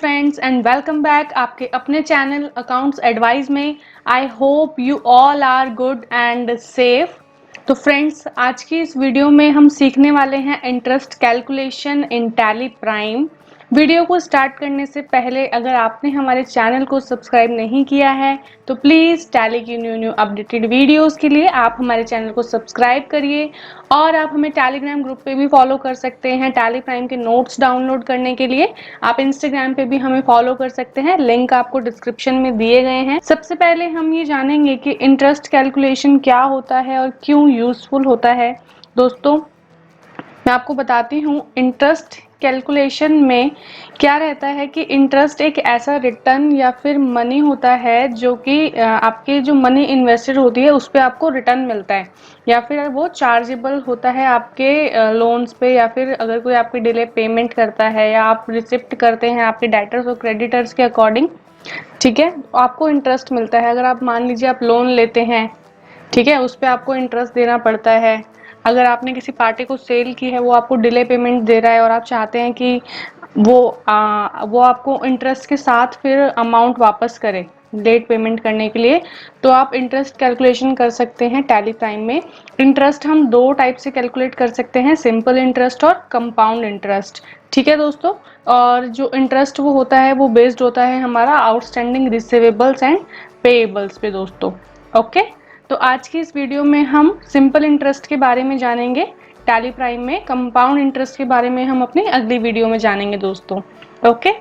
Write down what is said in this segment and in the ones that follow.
Friends and welcome back आपके अपने channel accounts advice में। I hope you all are good and safe. तो friends, आज की इस वीडियो में हम सीखने वाले हैं interest calculation in Tally Prime. Video को स्टार्ट करने से पहले अगर आपने हमारे चैनल को सब्सक्राइब नहीं किया है तो प्लीज़ टैली की न्यू अपडेटेड वीडियोस के लिए आप हमारे चैनल को सब्सक्राइब करिए। और आप हमें टेलीग्राम ग्रुप पे भी फॉलो कर सकते हैं टैली प्राइम के नोट्स डाउनलोड करने के लिए। आप इंस्टाग्राम पे भी हमें फॉलो कर सकते हैं, लिंक आपको डिस्क्रिप्शन में दिए गए हैं। सबसे पहले हम ये जानेंगे कि इंटरेस्ट कैलकुलेशन क्या होता है और क्यों यूजफुल होता है। दोस्तों, मैं आपको बताती हूँ इंटरेस्ट कैलकुलेशन में क्या रहता है कि इंटरेस्ट एक ऐसा रिटर्न या फिर मनी होता है जो कि आपके जो मनी इन्वेस्टेड होती है उस पर आपको रिटर्न मिलता है, या फिर वो चार्जेबल होता है आपके लोन्स पे, या फिर अगर कोई आपकी डिले पेमेंट करता है या आप रिसिप्ट करते हैं आपके डेटर्स और क्रेडिटर्स के अकॉर्डिंग। ठीक है, आपको इंटरेस्ट मिलता है। अगर आप मान लीजिए आप लोन लेते हैं, ठीक है, उस पर आपको इंटरेस्ट देना पड़ता है। अगर आपने किसी पार्टी को सेल की है, वो आपको डिले पेमेंट दे रहा है और आप चाहते हैं कि वो आपको इंटरेस्ट के साथ फिर अमाउंट वापस करे लेट पेमेंट करने के लिए, तो आप इंटरेस्ट कैलकुलेशन कर सकते हैं टैली प्राइम में। इंटरेस्ट हम दो टाइप से कैलकुलेट कर सकते हैं, सिंपल इंटरेस्ट और कंपाउंड इंटरेस्ट। ठीक है दोस्तों, और जो इंटरेस्ट वो होता है वो बेस्ड होता है हमारा आउटस्टैंडिंग रिसीवेबल्स एंड पेएबल्स पे दोस्तों। ओके, तो आज की इस वीडियो में हम सिंपल इंटरेस्ट के बारे में जानेंगे टैली प्राइम में। कंपाउंड इंटरेस्ट के बारे में हम अपनी अगली वीडियो में जानेंगे दोस्तों। ओके,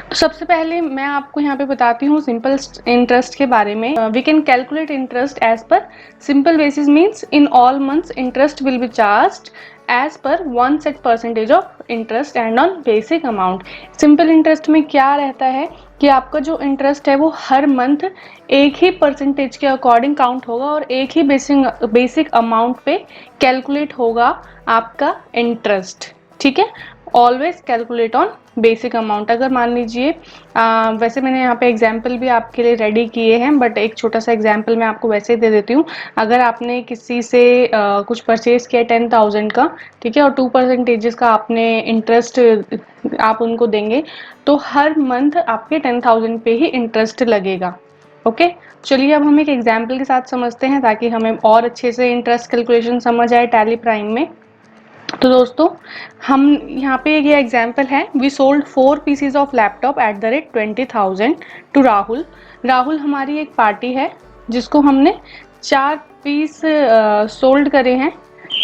तो सबसे पहले मैं आपको यहाँ पे बताती हूँ सिंपल इंटरेस्ट के बारे में। We can calculate interest as per simple basis, means in all months interest will be charged as per one set percentage of interest and on basic amount. Simple interest में क्या रहता है कि आपका जो इंटरेस्ट है वो हर मंथ एक ही परसेंटेज के अकॉर्डिंग काउंट होगा और एक ही बेसिक अमाउंट पे कैलकुलेट होगा आपका इंटरेस्ट। ठीक है, always calculate on basic amount. अगर मान लीजिए वैसे मैंने यहाँ पे एग्जाम्पल भी आपके लिए रेडी किए हैं, बट एक छोटा सा एग्जाम्पल मैं आपको वैसे दे देती हूँ। अगर आपने किसी से कुछ परचेज किया 10,000 का, ठीक है, और 2% का आपने इंटरेस्ट आप उनको देंगे, तो हर मंथ आपके 10,000 पे ही इंटरेस्ट लगेगा। ओके, चलिए अब हम एक एग्जाम्पल के साथ समझते हैं ताकि हमें और अच्छे से इंटरेस्ट कैलकुलेशन समझ आए टैली प्राइम में। तो दोस्तों, हम यहाँ पे ये एग्जाम्पल है, we sold 4 pieces of laptop at the rate 20,000 to Rahul. Rahul हमारी एक पार्टी है जिसको हमने 4 पीस सोल्ड करे हैं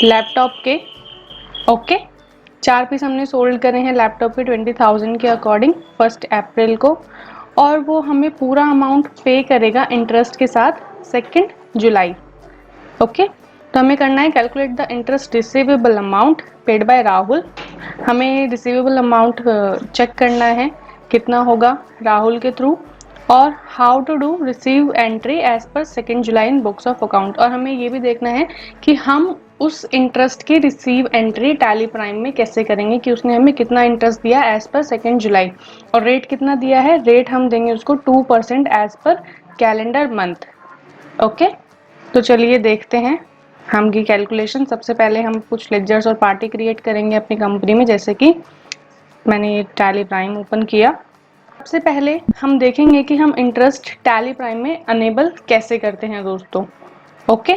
लैपटॉप के। ओके, 4 पीस हमने सोल्ड करे हैं लैपटॉप के 20,000 के अकॉर्डिंग 1 अप्रैल को, और वो हमें पूरा अमाउंट पे करेगा इंटरेस्ट के साथ 2 जुलाई। ओके, तो हमें करना है calculate the interest receivable amount paid by Rahul. हमें रिसीवेबल अमाउंट चेक करना है कितना होगा राहुल के थ्रू, और how to do receive entry as per 2 July in books of account. और हमें ये भी देखना है कि हम उस इंटरेस्ट की रिसीव एंट्री टैली प्राइम में कैसे करेंगे कि उसने हमें कितना इंटरेस्ट दिया एज पर 2 जुलाई, और रेट कितना दिया है। रेट हम देंगे उसको 2% as per calendar month. Okay, तो चलिए देखते हैं हम की कैलकुलेशन। सबसे पहले हम कुछ लेजर्स और पार्टी क्रिएट करेंगे अपनी कंपनी में, जैसे कि मैंने ये टैली प्राइम ओपन किया। सबसे पहले हम देखेंगे कि हम इंटरेस्ट टैली प्राइम में अनेबल कैसे करते हैं दोस्तों। ओके,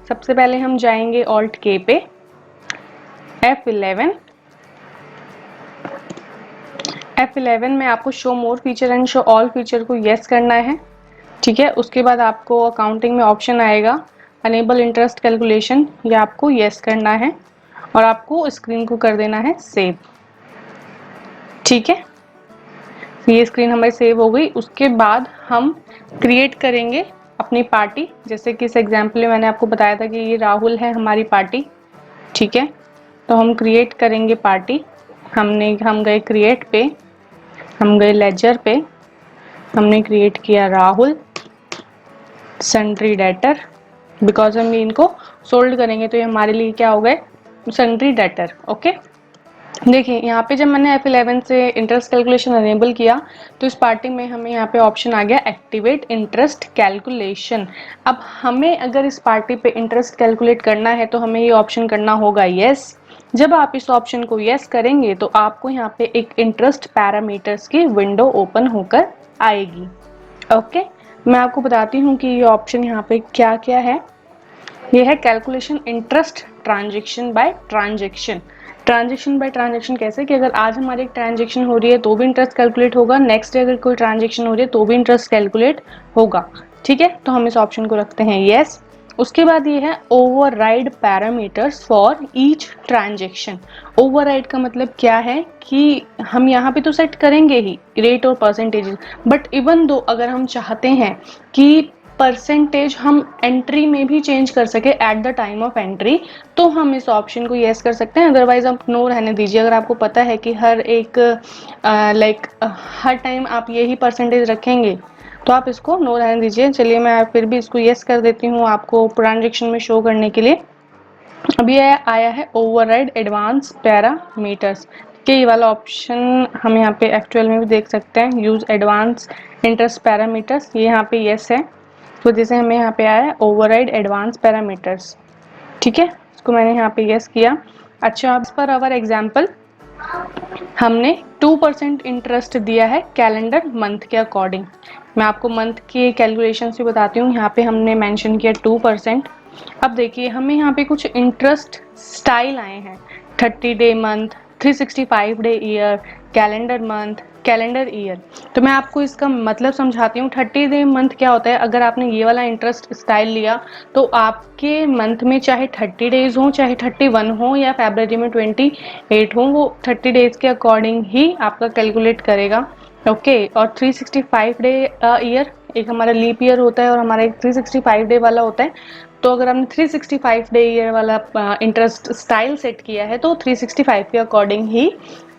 सबसे पहले हम जाएंगे ऑल्ट के पे, F11 में आपको show more feature and show all feature को यस करना है। ठीक है, उसके बाद आपको अकाउंटिंग में ऑप्शन आएगा अनेबल इंटरेस्ट कैलकुलेशन, ये आपको यस करना है और आपको स्क्रीन को कर देना है सेव। ठीक है, ये स्क्रीन हमारी सेव हो गई। उसके बाद हम क्रिएट करेंगे अपनी पार्टी, जैसे कि इस एग्जाम्पल में मैंने आपको बताया था कि ये राहुल है हमारी पार्टी। ठीक है, तो हम क्रिएट करेंगे पार्टी। हम गए क्रिएट पे, हम गए लेजर पे, हमने क्रिएट किया राहुल सन्ड्री डेटर, बिकॉज हम इनको सोल्ड करेंगे तो ये हमारे लिए क्या हो गए, सन्ड्री डेटर। ओके, देखिए यहाँ पे जब मैंने F11 से इंटरेस्ट कैलकुलेशन अनेबल किया तो इस पार्टी में हमें यहाँ पे ऑप्शन आ गया एक्टिवेट इंटरेस्ट कैलकुलेशन। अब हमें अगर इस पार्टी पे इंटरेस्ट कैलकुलेट करना है तो हमें ये ऑप्शन करना होगा यस, जब आप इस ऑप्शन को यस करेंगे तो आपको यहाँ पे एक इंटरेस्ट पैरामीटर्स की विंडो ओपन होकर आएगी। ओके, मैं आपको बताती हूँ कि ये ऑप्शन यहाँ पे क्या क्या है। ये है calculation interest transaction by transaction. Transaction by transaction कैसे कि अगर आज हमारी एक ट्रांजेक्शन हो रही है तो भी इंटरेस्ट कैलकुलेट होगा, नेक्स्ट डे अगर कोई ट्रांजेक्शन हो रही है तो भी इंटरेस्ट कैलकुलेट होगा। ठीक है, तो हम इस ऑप्शन को रखते हैं यस। उसके बाद ये है override parameters for each transaction. Override का मतलब क्या है कि हम यहाँ पे तो सेट करेंगे ही रेट और परसेंटेज, बट इवन दो अगर हम चाहते हैं कि परसेंटेज हम एंट्री में भी चेंज कर सके at the time of entry, तो हम इस ऑप्शन को येस कर सकते हैं। अदरवाइज आप नो रहने दीजिए। अगर आपको पता है कि हर एक हर टाइम आप यही परसेंटेज रखेंगे तो आप इसको नो रहने दीजिए। चलिए मैं फिर भी इसको येस कर देती हूँ आपको ट्रांजेक्शन में शो करने के लिए। अभी आया है ओवरराइड एडवांस पैरामीटर्स के ये वाला ऑप्शन हम यहाँ पे एक्चुअल में भी देख सकते हैं। यूज एडवांस इंटरेस्ट पैरामीटर्स, ये यहाँ पे यस है, तो जैसे हमें यहाँ पे आया है ओवरराइड एडवांस पैरामीटर्स। ठीक है, इसको मैंने यहाँ पे यस किया। अच्छा, अब पर अवर एग्जाम्पल हमने 2% इंटरेस्ट दिया है कैलेंडर मंथ के अकॉर्डिंग। मैं आपको मंथ के कैलकुलेशन से बताती हूँ। यहाँ पे हमने मेंशन किया 2%। अब देखिए हमें यहाँ पे कुछ इंटरेस्ट स्टाइल आए हैं, 30 day month, 365 day year, calendar month, calendar year. तो मैं आपको इसका मतलब समझाती हूँ। 30 डे मंथ क्या होता है, अगर आपने ये वाला इंटरेस्ट स्टाइल लिया तो आपके मंथ में चाहे 30 डेज हो, चाहे 31 हो, या फरवरी में 28 हो, वो 30 डेज के अकॉर्डिंग ही आपका कैलकुलेट करेगा। ओके, और 365 डे ईयर, एक हमारा लीप ईयर होता है और हमारा एक 365 डे वाला होता है। तो अगर हमने 365 डे ईयर वाला इंटरेस्ट स्टाइल सेट किया है तो 365 के अकॉर्डिंग ही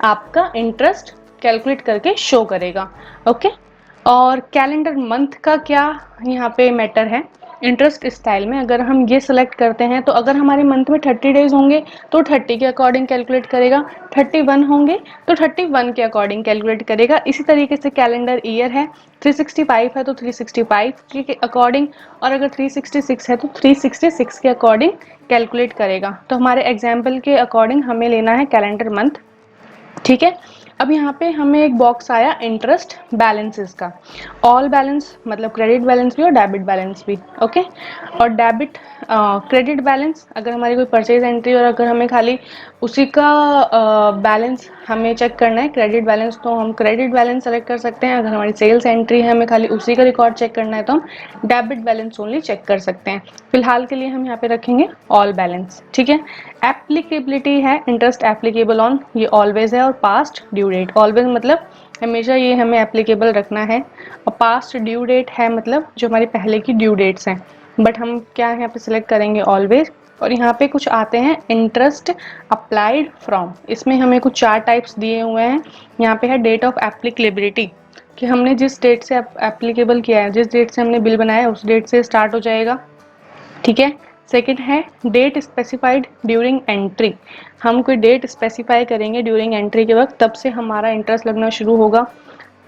आपका इंटरेस्ट कैलकुलेट करके शो करेगा। ओके, और कैलेंडर मंथ का क्या यहाँ पे मैटर है इंटरेस्ट स्टाइल में, अगर हम ये सिलेक्ट करते हैं तो अगर हमारे मंथ में 30 डेज होंगे तो 30 के अकॉर्डिंग कैलकुलेट करेगा, 31 होंगे तो 31 के अकॉर्डिंग कैलकुलेट करेगा। इसी तरीके से कैलेंडर ईयर है, 365 है तो 365 के अकॉर्डिंग, और अगर 366 है तो 366 के अकॉर्डिंग कैलकुलेट करेगा। तो हमारे एग्जाम्पल के अकॉर्डिंग हमें लेना है कैलेंडर मंथ। ठीक है, अब यहाँ पे हमें एक बॉक्स आया इंटरेस्ट बैलेंसेस का। ऑल बैलेंस मतलब क्रेडिट बैलेंस भी और डेबिट बैलेंस भी। ओके, और डेबिट क्रेडिट बैलेंस अगर हमारी कोई परचेज एंट्री और अगर हमें खाली उसी का बैलेंस हमें चेक करना है, क्रेडिट बैलेंस, तो हम क्रेडिट बैलेंस सेलेक्ट कर सकते हैं। अगर हमारी सेल्स एंट्री है, हमें खाली उसी का रिकॉर्ड चेक करना है तो हम डेबिट बैलेंस ओनली चेक कर सकते हैं। फिलहाल के लिए हम यहाँ पे रखेंगे ऑल बैलेंस। ठीक है, एप्लीकेबिलिटी है इंटरेस्ट एप्लीकेबल ऑन, ये ऑलवेज है, और पास्ट ड्यू डेट। ऑलवेज मतलब हमेशा ये हमें एप्लीकेबल रखना है, और पास्ट ड्यू डेट है मतलब जो हमारी पहले की ड्यू डेट्स हैं, बट हम क्या यहाँ पे सिलेक्ट करेंगे ऑलवेज। और यहाँ पे कुछ आते हैं इंटरेस्ट अप्लाइड फ्रॉम, इसमें हमें कुछ 4 टाइप्स दिए हुए हैं। यहाँ पे है डेट ऑफ एप्लीकेबिलिटी, कि हमने जिस डेट से एप्लीकेबल किया है, जिस डेट से हमने बिल बनाया है उस डेट से स्टार्ट हो जाएगा। ठीक है, सेकंड है डेट स्पेसिफाइड ड्यूरिंग एंट्री, हम कोई डेट स्पेसिफाई करेंगे ड्यूरिंग एंट्री के वक्त, तब से हमारा इंटरेस्ट लगना शुरू होगा।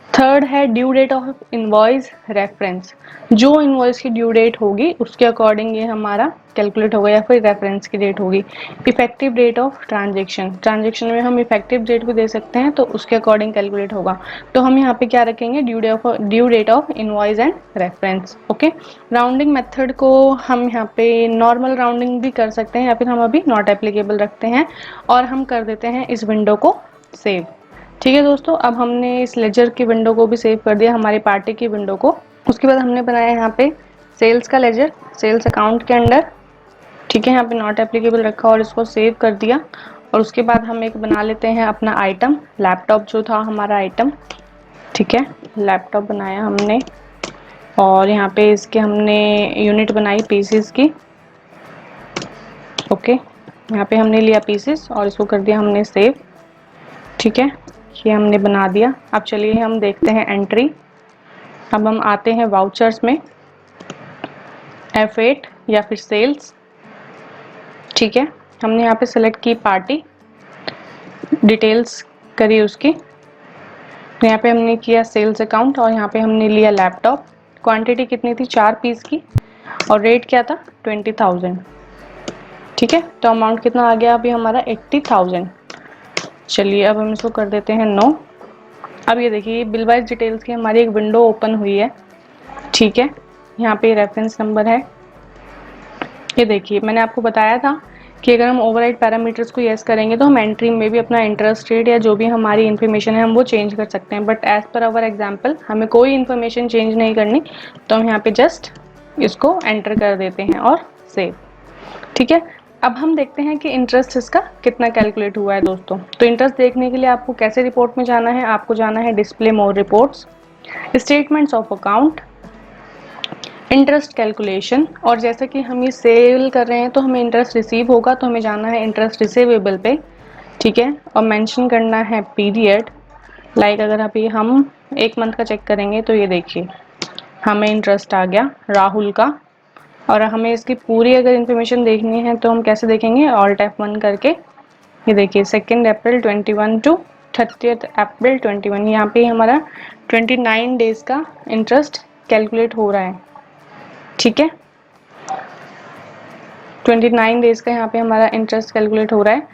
थर्ड है due date of invoice reference, जो इनवॉइस की ड्यू डेट होगी उसके अकॉर्डिंग ये हमारा कैलकुलेट होगा, या फिर रेफरेंस की डेट होगी। Effective date of transaction, transaction में हम इफेक्टिव डेट भी दे सकते हैं तो उसके अकॉर्डिंग कैलकुलेट होगा। तो हम यहाँ पे क्या रखेंगे, due date of invoice and reference. Okay, rounding method को हम यहाँ पे नॉर्मल राउंडिंग भी कर सकते हैं, या फिर हम अभी नॉट एप्लीकेबल रखते हैं और हम कर देते हैं इस विंडो को सेव। ठीक है दोस्तों, अब हमने इस लेजर की विंडो को भी सेव कर दिया, हमारी पार्टी की विंडो को। उसके बाद हमने बनाया यहाँ पे सेल्स का लेजर, सेल्स अकाउंट के अंडर। ठीक है, यहाँ पे नॉट एप्लीकेबल रखा और इसको सेव कर दिया। और उसके बाद हम एक बना लेते हैं अपना आइटम, लैपटॉप जो था हमारा आइटम। ठीक है, लैपटॉप बनाया हमने, और यहाँ पे इसके हमने यूनिट बनाई पीसेस की। ओके, यहाँ पे हमने लिया पीसेस और इसको कर दिया हमने सेव। ठीक है, ये हमने बना दिया। अब चलिए हम देखते हैं एंट्री। अब हम आते हैं वाउचर्स में, F8 या फिर सेल्स। ठीक है, हमने यहाँ पे सेलेक्ट की पार्टी, डिटेल्स करी उसकी, यहाँ पे हमने किया सेल्स अकाउंट, और यहाँ पे हमने लिया लैपटॉप। क्वांटिटी कितनी थी, 4 पीस की, और रेट क्या था 20,000। ठीक है, तो अमाउंट कितना आ गया अभी हमारा 80,000। चलिए अब हम इसको कर देते हैं नो। अब ये देखिए बिल वाइज डिटेल्स की हमारी एक विंडो ओपन हुई है। ठीक है, यहाँ पे रेफरेंस नंबर है। ये देखिए मैंने आपको बताया था कि अगर हम ओवरराइड पैरामीटर्स को यस करेंगे तो हम एंट्री में भी अपना इंटरेस्ट रेट या जो भी हमारी इन्फॉर्मेशन है हम वो चेंज कर सकते हैं, but as per our example हमें कोई इन्फॉर्मेशन चेंज नहीं करनी, तो हम यहाँ पे जस्ट इसको एंटर कर देते हैं और सेव। ठीक है, अब हम देखते हैं कि इंटरेस्ट इसका कितना कैलकुलेट हुआ है दोस्तों। तो इंटरेस्ट देखने के लिए आपको कैसे रिपोर्ट में जाना है, आपको जाना है display more reports, statements of account, interest calculation, और जैसे कि हम ये सेल कर रहे हैं तो हमें इंटरेस्ट रिसीव होगा तो हमें जाना है इंटरेस्ट रिसीवेबल पे। ठीक है, और मेंशन करना है पीरियड। लाइक अगर अभी हम एक मंथ का चेक करेंगे तो ये देखिए हमें इंटरेस्ट आ गया राहुल का, और हमें इसकी पूरी अगर इन्फॉर्मेशन देखनी है तो हम कैसे देखेंगे, ऑल्ट F1 करके। ये देखिए 2 अप्रैल 21 टू 30 अप्रैल 21, यहाँ पे हमारा 29 डेज का इंटरेस्ट कैलकुलेट हो रहा है। ठीक है, 29 डेज का यहाँ पे हमारा इंटरेस्ट कैलकुलेट हो रहा है।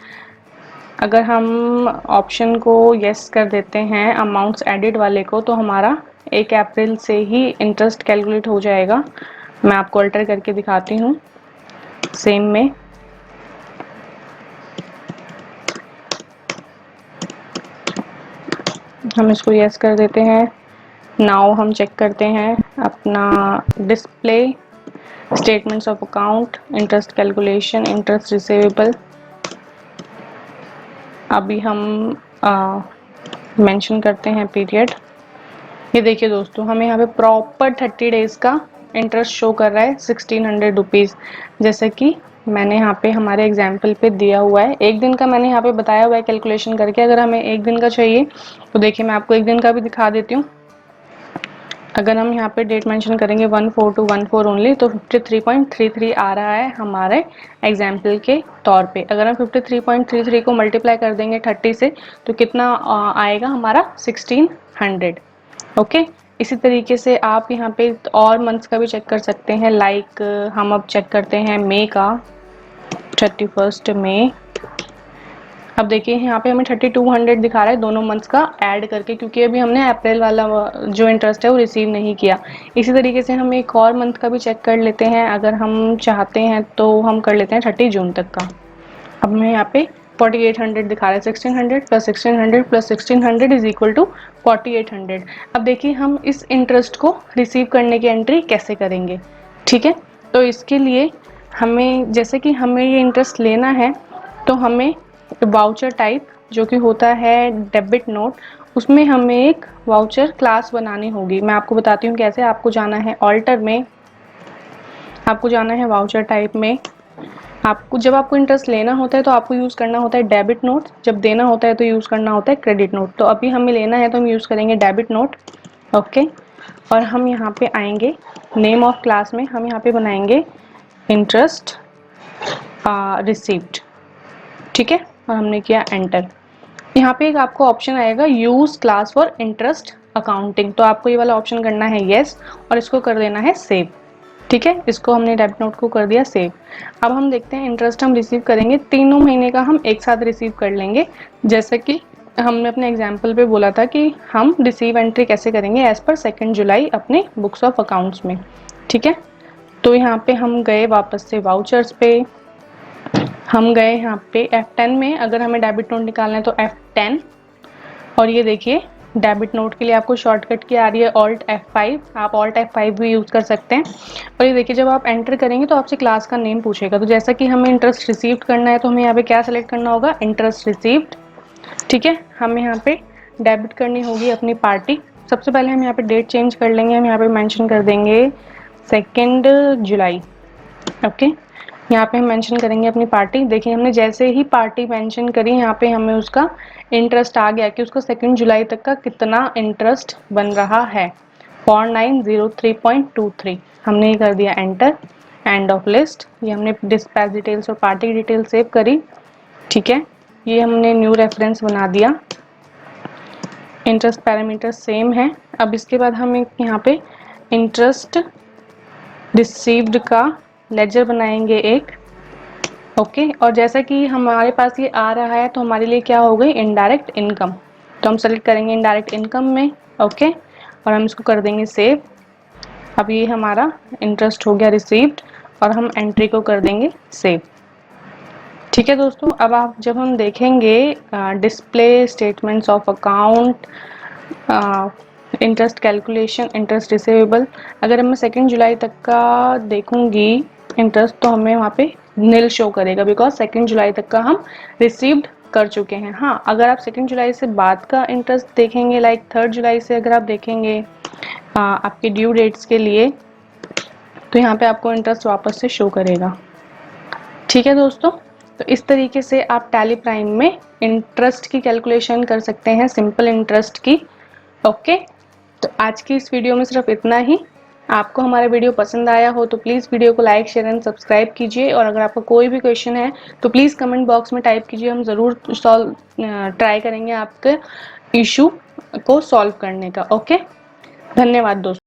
अगर हम ऑप्शन को यस कर देते हैं अमाउंट्स एडिड वाले को तो हमारा 1 अप्रैल से ही इंटरेस्ट कैलकुलेट हो जाएगा। मैं आपको अल्टर करके दिखाती हूँ सेम में। हम इसको यस कर देते हैं। नाउ हम चेक करते हैं अपना display, statements of account, interest calculation, interest receivable. अभी हम मेंशन करते हैं पीरियड। ये देखिए दोस्तों हमें यहाँ पे प्रॉपर 30 डेज का इंटरेस्ट शो कर रहा है 1600 रुपीज़, जैसे कि मैंने यहाँ पे हमारे एग्जाम्पल पे दिया हुआ है। एक दिन का मैंने यहाँ पे बताया हुआ है कैलकुलेशन करके। अगर हमें एक दिन का चाहिए तो देखिए मैं आपको एक दिन का भी दिखा देती हूँ। अगर हम यहाँ पे डेट मेंशन करेंगे 14/2/14 ओनली तो 53.33 आ रहा है हमारे एग्जाम्पल के तौर पे। अगर हम 53.33 को मल्टीप्लाई कर देंगे 30 से तो कितना आएगा हमारा 1600। ओके, इसी तरीके से आप यहाँ पे और मंथ्स का भी चेक कर सकते हैं। लाइक हम अब चेक करते हैं मई का, 31 मई। अब देखिए यहाँ पे हमें 3200 दिखा रहा है दोनों मंथ्स का ऐड करके, क्योंकि अभी हमने अप्रैल वाला जो इंटरेस्ट है वो रिसीव नहीं किया। इसी तरीके से हम एक और मंथ का भी चेक कर लेते हैं। अगर हम चाहते हैं तो हम कर लेते हैं 30 जून तक का। अब हमें यहाँ पे 4800 दिखा रहा है। 1600 plus 1600 plus 1600 is equal to 4800। अब देखिए हम इस इंटरेस्ट को रिसीव करने की एंट्री कैसे करेंगे। ठीक है, तो इसके लिए हमें, जैसे कि हमें ये इंटरेस्ट लेना है तो हमें वाउचर टाइप जो कि होता है डेबिट नोट, उसमें हमें एक वाउचर क्लास बनानी होगी। मैं आपको बताती हूँ कैसे। आपको जाना है ऑल्टर में, आपको जाना है वाउचर टाइप में। आपको जब आपको इंटरेस्ट लेना होता है तो आपको यूज़ करना होता है डेबिट नोट, जब देना होता है तो यूज़ करना होता है क्रेडिट नोट। तो अभी हमें लेना है तो हम यूज़ करेंगे डेबिट नोट। ओके, और हम यहाँ पे आएंगे नेम ऑफ क्लास में, हम यहाँ पे बनाएंगे इंटरेस्ट रिसीव्ड। ठीक है, और हमने किया एंटर। यहाँ पे एक आपको ऑप्शन आएगा use class for interest accounting, तो आपको ये वाला ऑप्शन करना है येस और इसको कर देना है सेव। ठीक है, इसको हमने डेबिट नोट को कर दिया सेव। अब हम देखते हैं इंटरेस्ट हम रिसीव करेंगे, तीनों महीने का हम एक साथ रिसीव कर लेंगे। जैसे कि हमने अपने एग्जाम्पल पे बोला था कि हम रिसीव एंट्री कैसे करेंगे एज पर 2 जुलाई अपने बुक्स ऑफ अकाउंट्स में। ठीक है, तो यहाँ पे हम गए वापस से वाउचर्स पे, हम गए यहाँ पे F10 में। अगर हमें डेबिट नोट निकालना है तो F10, और ये देखिए डेबिट नोट के लिए आपको शॉर्टकट की आ रही है ऑल्ट F5, आप ऑल्ट F5 भी यूज़ कर सकते हैं। और ये देखिए जब आप एंटर करेंगे तो आपसे क्लास का नेम पूछेगा। तो जैसा कि हमें इंटरेस्ट रिसीव्ड करना है तो हमें यहाँ पे क्या सेलेक्ट करना होगा, इंटरेस्ट रिसीव्ड। ठीक है, हमें यहाँ पे डेबिट करनी होगी अपनी पार्टी। सबसे पहले हम यहाँ पे डेट चेंज कर लेंगे, हम यहाँ पे मेंशन कर देंगे 2 जुलाई। ओके, यहाँ पे हम मेंशन करेंगे अपनी पार्टी। देखिए हमने जैसे ही पार्टी मेंशन करी यहाँ पे हमें उसका इंटरेस्ट आ गया कि उसको 2 जुलाई तक का कितना इंटरेस्ट बन रहा है, 4903.23। हमने ये कर दिया एंटर। एंड ऑफ लिस्ट, ये हमने डिस्पैच डिटेल्स और पार्टी डिटेल सेव करी। ठीक है, ये हमने न्यू रेफरेंस बना दिया। इंटरेस्ट पैरामीटर सेम है। अब इसके बाद हम यहाँ पे इंटरेस्ट रिसीव्ड का लेजर बनाएंगे एक। ओके। और जैसा कि हमारे पास ये आ रहा है तो हमारे लिए क्या हो गई, इनडायरेक्ट इनकम। तो हम सेलेक्ट करेंगे इनडायरेक्ट इनकम में। ओके, और हम इसको कर देंगे सेव। अब ये हमारा इंटरेस्ट हो गया रिसीव्ड और हम एंट्री को कर देंगे सेव। ठीक है दोस्तों, अब आप जब हम देखेंगे display statements of account, interest calculation, interest receivable, अगर मैं 2 जुलाई तक का देखूंगी इंटरेस्ट तो हमें वहाँ पे नील शो करेगा, बिकॉज 2 जुलाई तक का हम रिसीव्ड कर चुके हैं। हाँ, अगर आप 2 जुलाई से बाद का इंटरेस्ट देखेंगे, लाइक 3 जुलाई से अगर आप देखेंगे आपके ड्यू डेट्स के लिए, तो यहाँ पे आपको इंटरेस्ट वापस से शो करेगा। ठीक है दोस्तों, तो इस तरीके से आप टैली प्राइम में इंटरेस्ट की कैलकुलेशन कर सकते हैं, सिंपल इंटरेस्ट की। ओके, तो आज की इस वीडियो में सिर्फ इतना ही। आपको हमारा वीडियो पसंद आया हो तो प्लीज़ वीडियो को लाइक, शेयर एंड सब्सक्राइब कीजिए, और अगर आपका कोई भी क्वेश्चन है तो प्लीज़ कमेंट बॉक्स में टाइप कीजिए, हम ज़रूर ट्राई करेंगे आपके इशू को सॉल्व करने का। ओके, धन्यवाद दोस्तों।